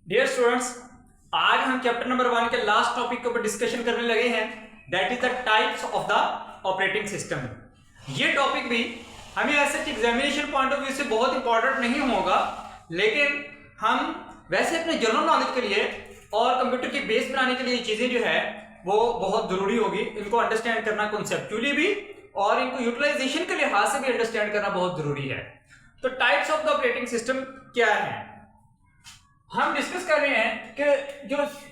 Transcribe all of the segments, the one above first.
Dear students, आज हम chapter number 1 के लास्ट टॉपिक के ऊपर डिस्कशन करने लगे हैं, that is the types of the operating system. ये टॉपिक भी हमें ऐसे एग्जामिनेशन पॉइंट ऑफ व्यू से बहुत इंपॉर्टेंट नहीं होगा, लेकिन हम वैसे अपने जनरल नॉलेज के लिए और कंप्यूटर की बेस बनाने के लिए चीजें जो है वो बहुत जरूरी होगी। इनको अंडरस्टैंड करना कॉन्सेप्चुअली भी और इनको यूटिलाइजेशन के लिहाज से भी अंडरस्टैंड करना बहुत जरूरी है। तो types of the operating system क्या है, हम डिस्कस कर रहे हैं कि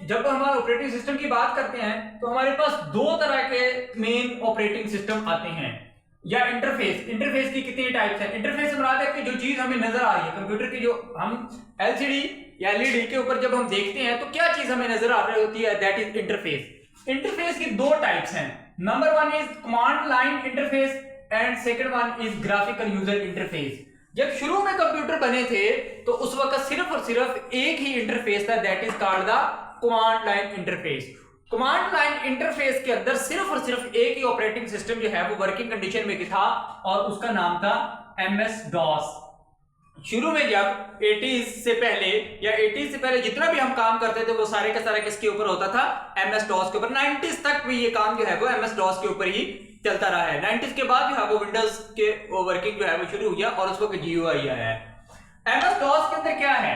जब हम ऑपरेटिंग सिस्टम की बात करते हैं तो हमारे पास दो तरह के मेन ऑपरेटिंग सिस्टम आते हैं, या इंटरफेस की कितनी टाइप्स हैं। इंटरफेस से मुराद है कि जो चीज हमें नजर आ रही है कंप्यूटर की, जो हम एलसीडी या एलईडी के ऊपर जब हम देखते हैं तो क्या चीज हमें नजर आ रही होती है, दैट इज इंटरफेस। इंटरफेस की दो टाइप्स हैं, number 1 is command line interface and second one is graphical user interface. जब शुरू में कंप्यूटर बने थे तो उस वक्त सिर्फ और सिर्फ एक ही इंटरफेस था, that is called the command line interface. Command line interface के अंदर सिर्फ और सिर्फ एक ही ऑपरेटिंग सिस्टम जो है वो वर्किंग कंडीशन में था और उसका नाम था MS DOS। शुरू में जब 80s से पहले या 80s से पहले जितना भी हम काम करते थे वो सारे का सारा किसके ऊपर होता था, MS DOS के ऊपर। 90s तक भी ये काम जो है वो MS DOS के ऊपर ही चलता रहा है। 90s के बाद जो है वो विंडोज के वर्किंग जो है वो शुरू हुई और उस वक्त GUI आया है। MS DOS के अंदर क्या है,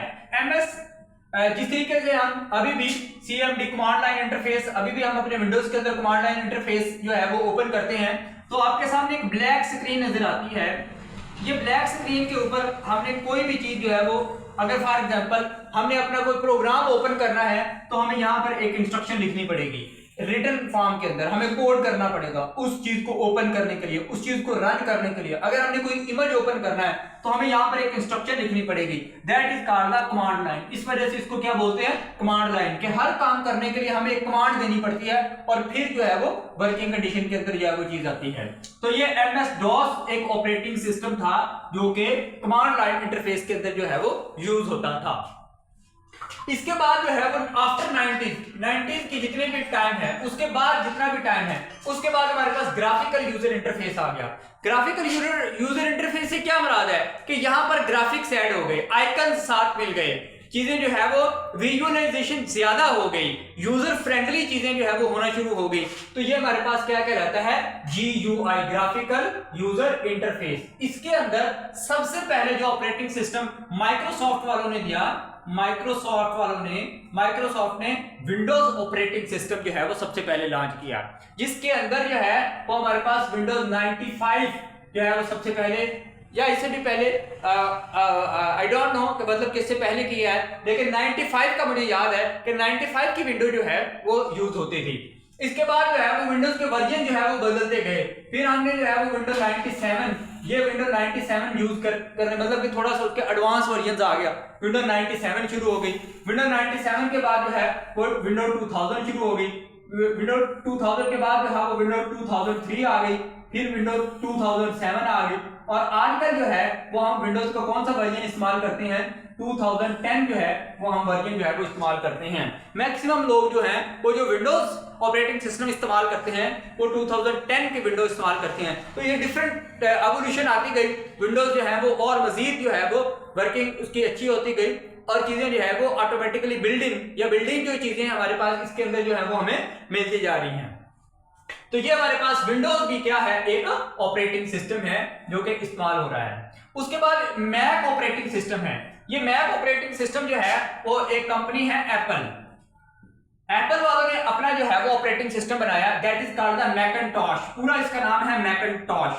जिस तरीके से हम अभी भी CMD कमांड लाइन इंटरफेस, अभी भी हम अपने विंडोज के अंदर कमांड लाइन इंटरफेस जो है वो ओपन करते हैं तो आपके सामने एक ब्लैक स्क्रीन नजर आती है। ये ब्लैक स्क्रीन के ऊपर हमने कोई भी चीज जो है वो, अगर फॉर एग्जांपल हमने अपना कोई प्रोग्राम ओपन करना है तो हमें यहाँ पर एक इंस्ट्रक्शन लिखनी पड़ेगी रिटन फॉर्म के अंदर, हमें कोड करना पड़ेगा उस चीज को ओपन करने के लिए, उस चीज को रन करने के लिए। अगर हमने कोई इमेज ओपन करना है तो हमें यहाँ पर एक इंस्ट्रक्शन लिखनी पड़ेगी, that is called the command line. इस वजह से इसको क्या बोलते हैं, कमांड लाइन। के हर काम करने के लिए हमें एक कमांड देनी पड़ती है और फिर जो है वो वर्किंग कंडीशन के अंदर जो है वो चीज आती है। तो ये MS DOS एक ऑपरेटिंग सिस्टम था जो कि कमांड लाइन इंटरफेस के अंदर जो है वो यूज होता था। इसके बाद जो है वो आफ्टर 90s की जितने भी टाइम है, उसके बाद जितना भी टाइम है, उसके बाद हमारे पास ग्राफिकल यूजर इंटरफेस आ गया। ग्राफिकल यूजर इंटरफेस से क्या मुराद है कि यहां पर ग्राफिक्स ऐड हो गए, आइकन्स साथ मिल गए, चीजें जो है वो विजुअलाइजेशन ज्यादा हो गई, यूजर फ्रेंडली चीजें जो है वो होना शुरू हो गई। तो ये हमारे पास क्या कहलाता है, GUI, ग्राफिकल यूजर इंटरफेस। इसके अंदर सबसे पहले जो ऑपरेटिंग सिस्टम माइक्रोसॉफ्ट वालों ने दिया, माइक्रोसॉफ्ट ने विंडोज ऑपरेटिंग सिस्टम जो है वो सबसे पहले लॉन्च किया, जिसके अंदर जो है वो हमारे पास विंडोज 95 जो है वो सबसे पहले, या इससे भी पहले आई डोंट नो कि मतलब किससे पहले किया है, लेकिन 95 का मुझे याद है कि 95 की विंडो जो है वो यूज होती थी। इसके बाद जो है वो विंडोज के वर्जन जो है वो बदलते गए, फिर हमने जो है वो विंडोज 97, ये विंडोज 97 यूज करने, मतलब कि थोड़ा सा उसके एडवांस वर्जन आ गया, विंडोज 97 शुरू हो गई। विंडोज 97 के बाद जो है वो विंडोज 2000 शुरू हो गई, विंडोज 2000 के बाद जो है वो विंडोज 2003 आ गई, फिर विंडोज 2007 आ गई और आजकल जो है वो हम विंडोज का कौन सा वर्जन इस्तेमाल करते हैं, 2010 जो है वो हम वर्जन जो है वो इस्तेमाल करते हैं। मैक्सिमम लोग जो हैं वो जो विंडोज ऑपरेटिंग सिस्टम इस्तेमाल करते हैं वो 2010 के विंडोज इस्तेमाल करते हैं। तो ये डिफरेंट एवोल्यूशन आती गई, विंडोज जो है वो और मजीद जो है वो वर्किंग उसकी अच्छी होती गई और चीजें जो है वो ऑटोमेटिकली बिल्डिंग जो चीजें हमारे पास इसके अंदर जो है वो हमें मिलती जा रही हैं। तो ये हमारे पास विंडोज भी क्या है, एक ऑपरेटिंग सिस्टम है जो कि इस्तेमाल हो रहा है। उसके बाद मैक ऑपरेटिंग सिस्टम है। ये मैक ऑपरेटिंग सिस्टम जो है वो एक कंपनी है एप्पल वालों ने अपना जो है वो ऑपरेटिंग सिस्टम बनाया, दैट इज कॉल्ड द मैकिन्टॉश। पूरा इसका नाम है मैकिन्टॉश,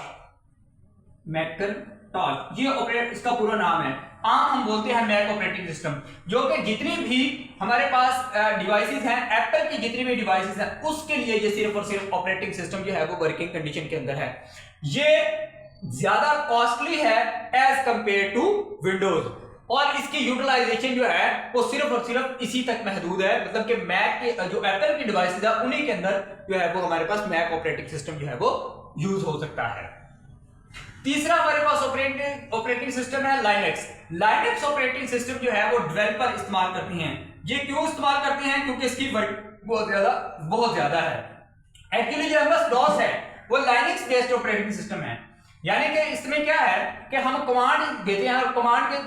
ये इसका पूरा नाम है। आम हम बोलते हैं मैक ऑपरेटिंग सिस्टम, जो कि जितनी भी हमारे पास डिवाइसेस हैं, एप्पल की जितनी भी डिवाइसेस हैं उसके लिए ये सिर्फ और सिर्फ ऑपरेटिंग सिस्टम जो है वो वर्किंग कंडीशन के अंदर है। ये ज्यादा कॉस्टली है एज कंपेयर टू विंडोज और इसकी यूटिलाइजेशन जो है वो सिर्फ और सिर्फ इसी तक महदूद है, मतलब कि मैक के जो एप्पल की डिवाइसेस है उन्हीं के अंदर जो है वो हमारे पास मैक ऑपरेटिंग सिस्टम जो है वो यूज हो सकता है। तीसरा हमारे पास ऑपरेटिंग सिस्टम है लाइनक्स ऑपरेटिंग सिस्टम जो है वो डेवलपर इस्तेमाल करते हैं। ये क्यों इस्तेमाल करते हैं, क्योंकि इसकी बहुत ज्यादा है। एक्चुअली जो MS DOS है वो लाइनक्स बेस्ड ऑपरेटिंग सिस्टम है, यानी कि इसमें क्या है कि हम कमांड देते हैं और कमांड के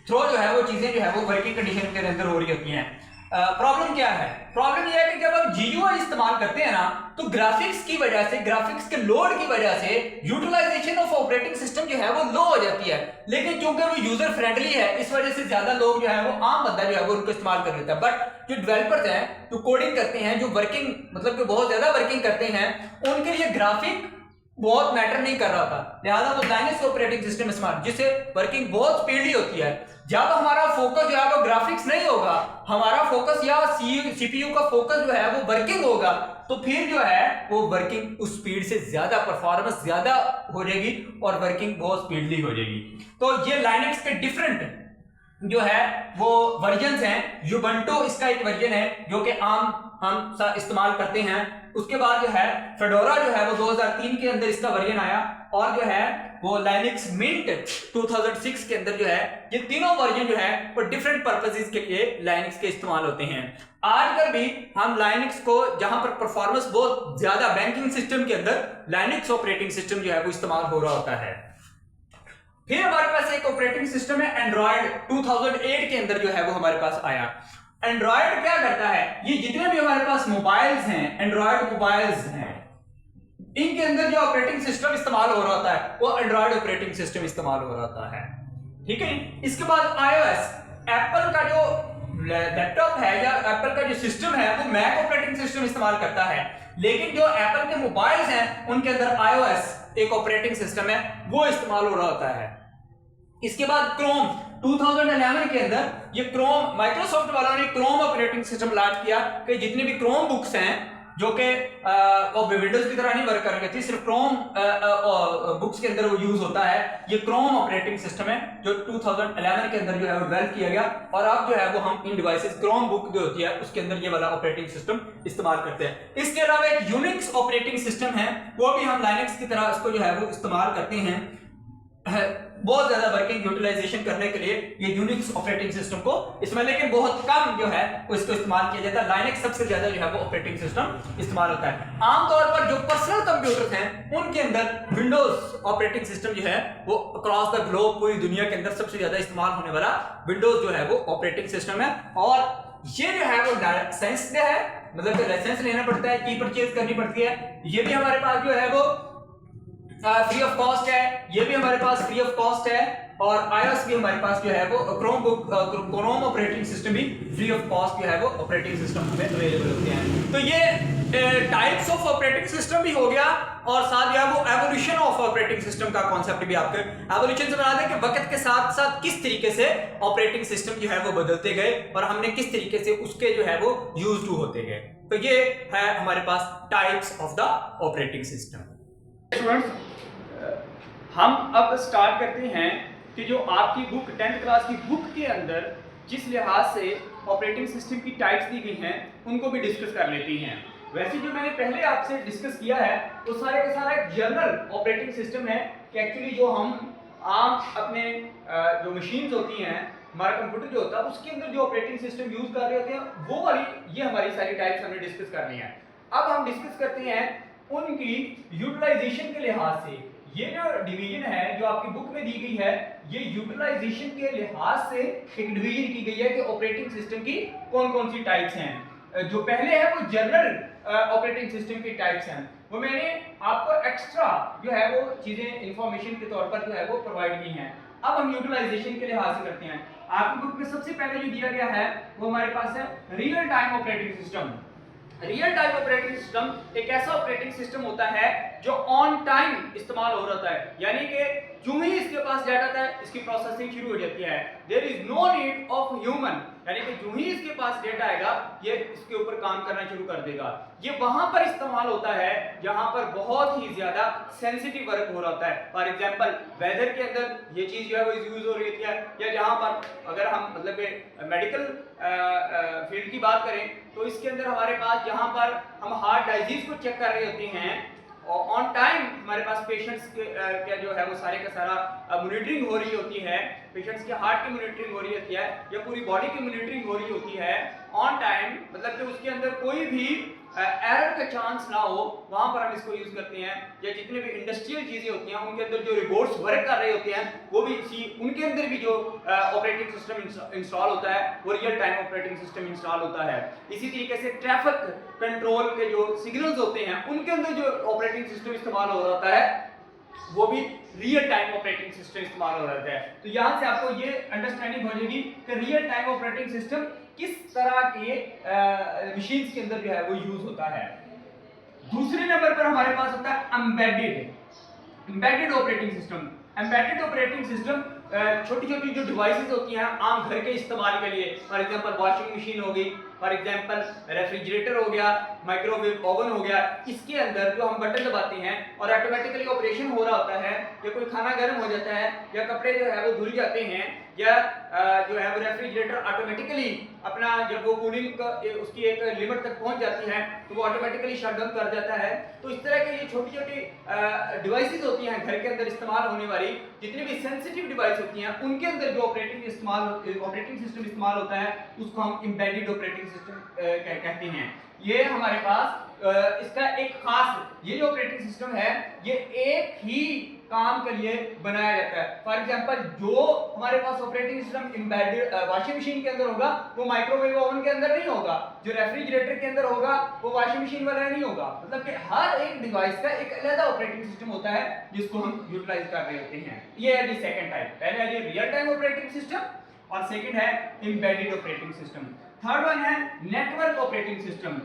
थ्रो जो है वो चीजें जो है वो वर्किंग कंडीशन के अंदर हो रही होती हैं। प्रॉब्लम क्या है? प्रॉब्लम यह है कि जब हम GUI इस्तेमाल करते हैं ना, तो ग्राफिक्स की वजह से, ग्राफिक्स के लोड की वजह से यूटिलाइजेशन ऑफ ऑपरेटिंग सिस्टम जो है वो लो हो जाती है। लेकिन क्योंकि वो यूजर फ्रेंडली है, इस वजह से ज्यादा लोग जो है वो, आम बंदा जो है वो उनको इस्तेमाल कर लेता है। बट जो डेवलपर्स हैं, जो कोडिंग करते हैं, जो वर्किंग मतलब कि बहुत ज्यादा वर्किंग करते हैं, उनके लिए ग्राफिक बहुत मैटर नहीं कर रहा था। लिहाजा वो लाइनक्स ऑपरेटिंग सिस्टम इस्तेमाल, जिससे वर्किंग बहुत स्पीडली होती है। जब हमारा फोकस जो है वो ग्राफिक्स नहीं होगा, हमारा फोकस या CPU का फोकस जो है वो वर्किंग होगा, तो फिर जो है वो वर्किंग उस स्पीड से ज्यादा, परफॉर्मेंस ज्यादा हो जाएगी और वर्किंग बहुत स्पीडली हो जाएगी। तो ये लाइनक्स के डिफरेंट जो है वो वर्जन्स हैं। यूबंटू इसका एक वर्जन है जो कि आम हम इस्तेमाल करते हैं। उसके बाद जो है फेडोरा जो है वो 2003 के अंदर इसका वर्जन आया, और जो है वो लाइनक्स मिंट 2006 के अंदर जो है, ये तीनों वर्जन जो है वो डिफरेंट पर्पसेस के लिए लाइनक्स के इस्तेमाल होते हैं। आजकल भी हम लाइनक्स को, जहां पर परफॉर्मेंस बहुत ज्यादा बैंकिंग सिस्टम के अंदर लाइनक्स ऑपरेटिंग सिस्टम जो है वो इस्तेमाल हो रहा होता है। फिर हमारे पास एक ऑपरेटिंग सिस्टम है एंड्रॉयड, 2008 के अंदर जो है वो हमारे पास आया। एंड्रॉयड क्या करता है, ये जितने भी हमारे पास मोबाइल्स हैं, एंड्रॉयड मोबाइल्स हैं, इनके अंदर जो ऑपरेटिंग सिस्टम इस्तेमाल हो रहा होता है वो एंड्रॉयड ऑपरेटिंग सिस्टम इस्तेमाल हो रहा होता है। ठीक है। इसके बाद iOS, एप्पल का जो लैपटॉप है या एप्पल का जो सिस्टम है वो मैक ऑपरेटिंग सिस्टम इस्तेमाल करता है, लेकिन जो एप्पल के मोबाइल्स हैं उनके अंदर iOS एक ऑपरेटिंग सिस्टम है, वो इस्तेमाल हो रहा होता है। इसके बाद क्रोम 2011 के अंदर, ये क्रोम माइक्रोसॉफ्ट वालों ने क्रोम ऑपरेटिंग सिस्टम लॉन्च किया कि जितने भी क्रोम बुक्स हैं जो कि विंडोज की तरह नहीं वर्क कर रही थी, सिर्फ क्रोम बुक्स के अंदर वो यूज होता है। ये क्रोम ऑपरेटिंग सिस्टम है जो 2011 के अंदर जो है वो डेवलप किया गया, और अब जो है वो हम इन डिवाइसेस क्रोम बुक जो होती है उसके अंदर ये वाला ऑपरेटिंग सिस्टम इस्तेमाल करते हैं। इसके अलावा एक यूनिक्स ऑपरेटिंग सिस्टम है, वो भी हम लाइनक्स की तरह इसको जो है वो इस्तेमाल करते हैं बहुत ज्यादा वर्किंग यूटिलाइजेशन करने के लिए ये यूनिक्स ऑपरेटिंग सिस्टम को इसमें, लेकिन बहुत कम जो है वो इसको इस्तेमाल किया जाता है। लाइनक्स सबसे ज्यादा जो है वो ऑपरेटिंग सिस्टम इस्तेमाल होता है। आमतौर पर जो पर्सनल कंप्यूटर्स हैं उनके अंदर विंडोज ऑपरेटिंग सिस्टम जो है वो अक्रॉस द ग्लोब, पूरी दुनिया के अंदर सबसे ज्यादा इस्तेमाल होने वाला विंडोज जो है वो ऑपरेटिंग सिस्टम है। और ये जो है वो लाइसेंस है, मतलब लाइसेंस लेना पड़ता है, की परचेज करनी पड़ती है। ये भी हमारे पास जो है वो फ्री ऑफ कॉस्ट है, ये भी हमारे पास फ्री ऑफ कॉस्ट है, और iOS भी हमारे पास जो है वो क्रोम ऑपरेटिंग सिस्टम भी फ्री ऑफ कॉस्ट जो है वो ऑपरेटिंग सिस्टम में अवेलेबल होते हैं। तो ये टाइप्स ऑफ ऑपरेटिंग सिस्टम भी हो गया, और साथ जो है वो एवोल्यूशन ऑफ ऑपरेटिंग सिस्टम का कॉन्सेप्ट भी आपके एवोल्यूशन से बना दें कि वक्त के साथ साथ किस तरीके से ऑपरेटिंग सिस्टम जो है वो बदलते गए और हमने किस तरीके से उसके जो है वो यूज टू होते गए। तो ये है हमारे पास types of the operating system. Students, हम अब स्टार्ट करते हैं कि जो आपकी बुक 10th क्लास की बुक के अंदर जिस लिहाज से ऑपरेटिंग सिस्टम की टाइप्स दी गई हैं उनको भी डिस्कस कर लेती हैं। वैसे जो मैंने पहले आपसे डिस्कस किया है वो सारे का सारा एक जनरल ऑपरेटिंग सिस्टम है कि एक्चुअली जो हम आम अपने जो मशीन्स होती हैं, हमारा कंप्यूटर जो होता है उसके अंदर जो ऑपरेटिंग सिस्टम यूज कर रहे होते हैं वो वाली ये हमारी सारी टाइप्स हमने डिस्कस करनी है। अब हम डिस्कस करते हैं उनकी यूटिलाइजेशन के लिहाज से। ये जो डिवीजन है जो आपकी बुक में दी गई है, ये यूटिलाइजेशन के लिहाज से एक डिवीजन की गई है कि ऑपरेटिंग सिस्टम की कौन कौन सी टाइप्स हैं। जो पहले है वो जनरल ऑपरेटिंग सिस्टम की टाइप्स हैं, वो मैंने आपको एक्स्ट्रा जो है वो चीजें इंफॉर्मेशन के तौर पर जो है वो प्रोवाइड की हैं। अब हम यूटिलाइजेशन के लिहाज से करते हैं। आपकी बुक में सबसे पहले जो दिया गया है वो हमारे पास है real time operating system. Real time operating system एक ऐसा ऑपरेटिंग सिस्टम होता है जो ऑन टाइम इस्तेमाल हो रहा है, यानी कि जो ही इसके पास डाटा आता है इसकी प्रोसेसिंग शुरू हो जाती है। There is no need of human, यानी कि जो ही इसके पास डेटा आएगा ये इसके ऊपर काम करना शुरू कर देगा। ये वहां पर इस्तेमाल होता है जहां पर बहुत ही ज्यादा सेंसिटिव वर्क हो रहा है। फॉर एग्जांपल वेदर के अंदर ये चीज जो है वो यूज हो रही है, या जहां पर अगर हम मतलब मेडिकल फील्ड की बात करें तो इसके अंदर हमारे पास जहां पर हम हार्ट डायजीज को चेक कर रहे होते हैं और ऑन टाइम हमारे पास पेशेंट्स के जो है वो सारे का सारा मॉनिटरिंग हो रही होती है, पेशेंट्स के हार्ट की मॉनिटरिंग हो रही होती है या पूरी बॉडी की मॉनिटरिंग हो रही होती है ऑन टाइम, मतलब कि उसके अंदर कोई भी एरर का चांस ना हो, वहां पर हम इसको यूज करते हैं। या जितने भी इंडस्ट्रियल चीजें होती हैं उनके अंदर जो रोबोट्स वर्क कर रहे होते हैं वो भी उनके अंदर भी जो ऑपरेटिंग सिस्टम इंस्टॉल होता है वो real time operating system install होता है। इसी तरीके से ट्रैफिक कंट्रोल के जो सिग्नल्स होते हैं उनके अंदर जो ऑपरेटिंग सिस्टम इस्तेमाल हो रहा होता है वो भी रियल टाइम ऑपरेटिंग सिस्टम इस्तेमाल हो रहा है। तो यहां से आपको ये अंडरस्टैंडिंग हो जाएगी कि रियल टाइम ऑपरेटिंग सिस्टम किस तरह के मशीन्स के अंदर जो है वो यूज होता है। दूसरे नंबर पर हमारे पास होता है embedded operating system. Embedded operating system छोटी छोटी जो डिवाइसेस होती हैं आम घर के इस्तेमाल के लिए, फॉर एग्जांपल वॉशिंग मशीन हो गई, फॉर एग्जांपल रेफ्रिजरेटर हो गया, माइक्रोवेव ओवन हो गया, इसके अंदर जो हम बटन दबाते हैं और ऑटोमेटिकली ऑपरेशन हो रहा होता है, या कोई खाना गर्म हो जाता है या कपड़े जो है वो धुल जाते हैं, या जो है वो रेफ्रिजरेटर ऑटोमेटिकली अपना जब वो कूलिंग उसकी एक लिमिट तक पहुंच जाती है तो वो ऑटोमेटिकली शट डाउन कर जाता है। तो इस तरह के ये छोटी छोटी डिवाइसेस होती हैं घर के अंदर इस्तेमाल होने वाली, जितनी भी सेंसिटिव डिवाइस होती हैं उनके अंदर जो ऑपरेटिंग सिस्टम इस्तेमाल होता है उसको हम एम्बेडेड ऑपरेटिंग सिस्टम कहते हैं। ये हमारे पास इसका एक खास ये जो ऑपरेटिंग सिस्टम है ये एक ही काम के लिए बनाया जाता है। फॉर एग्जांपल जो हमारे पास operating system embedded washing machine के अंदर होगा वो माइक्रोवेव ओवन के अंदर नहीं होगा, जो रेफ्रिजरेटर के अंदर होगा वो वॉशिंग मशीन वाला नहीं होगा। मतलब कि हर एक डिवाइस का एक अलग ऑपरेटिंग सिस्टम होता है जिसको हम यूटिलाइज कर रहे होते हैं। ये है जी सेकंड टाइप। पहले है रियल टाइम ऑपरेटिंग सिस्टम और सेकंड है embedded operating system. Third one है नेटवर्क ऑपरेटिंग सिस्टम।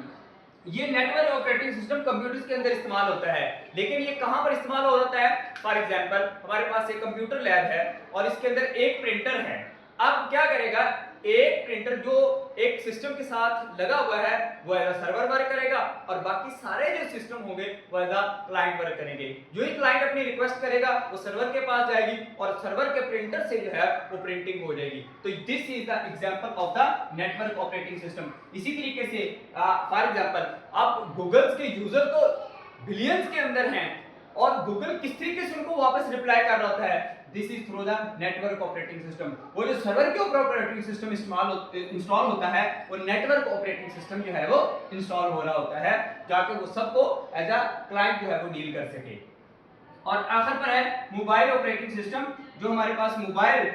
ये नेटवर्क ऑपरेटिंग सिस्टम कंप्यूटर्स के अंदर इस्तेमाल होता है, लेकिन ये कहां पर इस्तेमाल हो जाता है? फॉर एग्जांपल हमारे पास एक कंप्यूटर लैब है और इसके अंदर एक प्रिंटर है। अब क्या करेगा, एक प्रिंटर जो एक सिस्टम के साथ लगा हुआ है वो एज अ सर्वर वर्क करेगा और बाकी सारे जो सिस्टम होंगे वो एज अ क्लाइंट वर्क करेंगे। जो ही क्लाइंट अपनी रिक्वेस्ट करेगा वो सर्वर के पास जाएगी और सर्वर के प्रिंटर से जो है वो प्रिंटिंग हो जाएगी। तो this is the example of the network operating system. इसी तरीके से फॉर एग्जांपल अब गूगल के यूजर तो बिलियंस के अंदर हैं और गूगल किस तरीके से उनको वापस रिप्लाई कर रहा होता है, this is through the network operating system. वो जो सर्वर के ऊपर ऑपरेटिंग सिस्टम इंस्टॉल होता है वो नेटवर्क ऑपरेटिंग सिस्टम जो है वो इंस्टॉल हो रहा होता है जाके वो सबको एज अ क्लाइंट जो है वो डील कर सके। और आखिर पर है मोबाइल ऑपरेटिंग सिस्टम। जो हमारे पास मोबाइल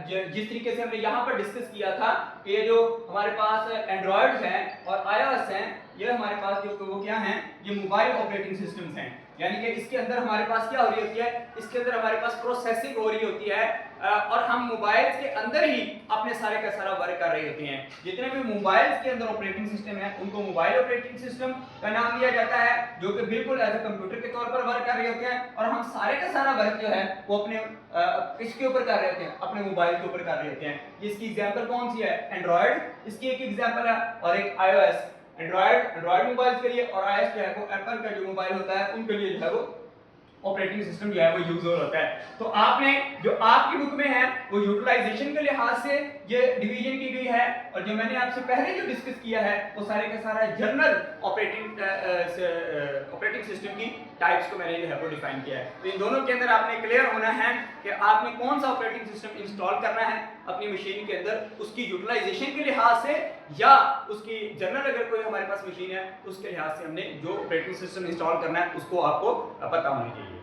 जिस तरीके से हमने यहाँ पर डिस्कस किया था कि ये जो हमारे पास एंड्रॉयड हैं और iOS हैं, ये हमारे पास जो वो क्या हैं, ये मोबाइल ऑपरेटिंग सिस्टम्स हैं। यानी कि इसके अंदर हमारे पास क्या हो रही होती है, इसके अंदर हमारे पास प्रोसेसिंग हो रही होती है और हम मोबाइल के अंदर ही अपने सारे का सारा वर्क कर रहे होते हैं। जितने भी मोबाइल के अंदर ऑपरेटिंग सिस्टम है उनको मोबाइल ऑपरेटिंग सिस्टम का नाम दिया जाता है, जो कि बिल्कुल एज ए कंप्यूटर के तौर पर वर्क कर रहे होते हैं और हम सारे का सारा वर्क जो है वो अपने इसके ऊपर कर रहे होते हैं, अपने मोबाइल के ऊपर कर रहे होते हैं। इसकी एग्जांपल कौन सी है? एंड्रॉयड इसकी एक एग्जांपल है और एक iOS। एंड्रॉयड मोबाइल के लिए और iOS जो है वो एप्पल का जो मोबाइल होता है उनके लिए जो है वो ऑपरेटिंग सिस्टम जो है वो यूज हो रहा है। तो आपने जो आपकी बुक में है वो यूटिलाइजेशन के लिहाज से ये डिवीजन की गई है और जो मैंने आपसे पहले जो डिस्कस किया है वो सारे का सारा जनरल ऑपरेटिंग सिस्टम की टाइप्स को मैंने जो है वो डिफाइन किया है। तो इन दोनों के अंदर आपने क्लियर होना है कि आपने कौन सा ऑपरेटिंग सिस्टम इंस्टॉल करना है अपनी मशीन के अंदर, उसकी यूटिलाइजेशन के लिहाज से या उसकी जनरल अगर कोई हमारे पास मशीन है उसके लिहाज से हमने जो ऑपरेटिंग सिस्टम इंस्टॉल करना है उसको आपको पता होना चाहिए।